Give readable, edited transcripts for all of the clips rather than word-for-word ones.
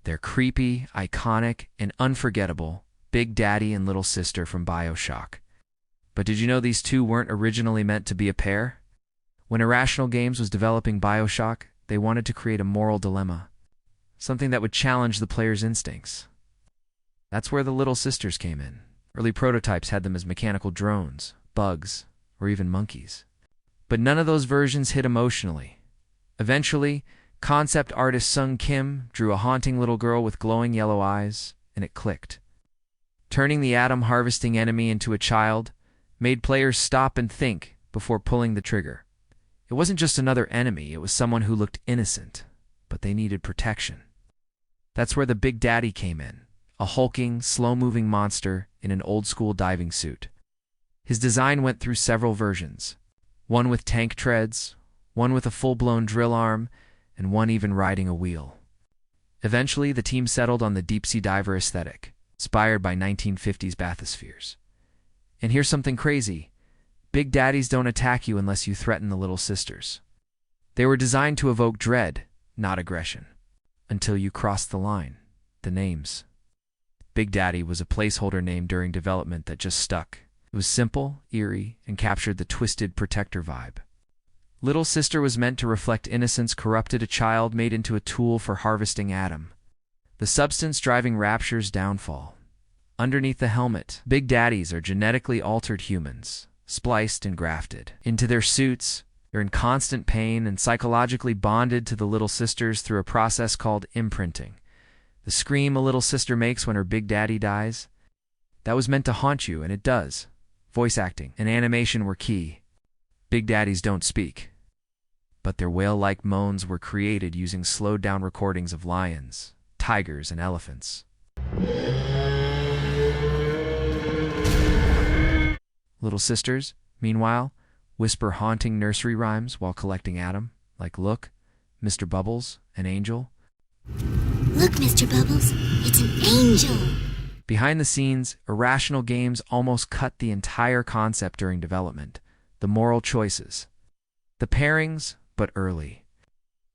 They're creepy, iconic, and unforgettable, Big Daddy and Little Sister from BioShock. But did you know these two weren't originally meant to be a pair? When Irrational Games was developing BioShock, they wanted to create a moral dilemma, something that would challenge the player's instincts. That's where the Little Sisters came in. Early prototypes had them as mechanical drones, bugs, or even monkeys. But none of those versions hit emotionally. Eventually, concept artist Sung Kim drew a haunting little girl with glowing yellow eyes, and it clicked. Turning the atom-harvesting enemy into a child made players stop and think before pulling the trigger. It wasn't just another enemy, it was someone who looked innocent, but they needed protection. That's where the Big Daddy came in, a hulking, slow-moving monster in an old-school diving suit. His design went through several versions, one with tank treads, one with a full-blown drill arm, and one even riding a wheel. Eventually, the team settled on the deep-sea diver aesthetic, inspired by 1950s bathyspheres. And here's something crazy. Big Daddies don't attack you unless you threaten the Little Sisters. They were designed to evoke dread, not aggression. Until you cross the line. The names. Big Daddy was a placeholder name during development that just stuck. It was simple, eerie, and captured the twisted protector vibe. Little Sister was meant to reflect innocence corrupted a child made into a tool for harvesting Atom, the substance driving Rapture's downfall. Underneath the helmet, Big Daddies are genetically altered humans, spliced and grafted into their suits. They're in constant pain and psychologically bonded to the Little Sisters through a process called imprinting. The scream a Little Sister makes when her Big Daddy dies, that was meant to haunt you, and it does. Voice acting and animation were key. Big Daddies don't speak, but their whale-like moans were created using slowed-down recordings of lions, tigers, and elephants. Little Sisters, meanwhile, whisper haunting nursery rhymes while collecting Atom, like "Look, Mr. Bubbles, an angel." Look, Mr. Bubbles, it's an angel! Behind the scenes, Irrational Games almost cut the entire concept during development. The moral choices. The pairings, but early.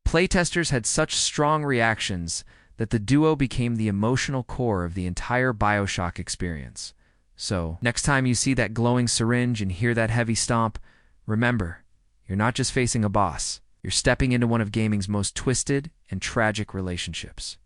Playtesters had such strong reactions that the duo became the emotional core of the entire BioShock experience. So, next time you see that glowing syringe and hear that heavy stomp, remember, you're not just facing a boss. You're stepping into one of gaming's most twisted and tragic relationships.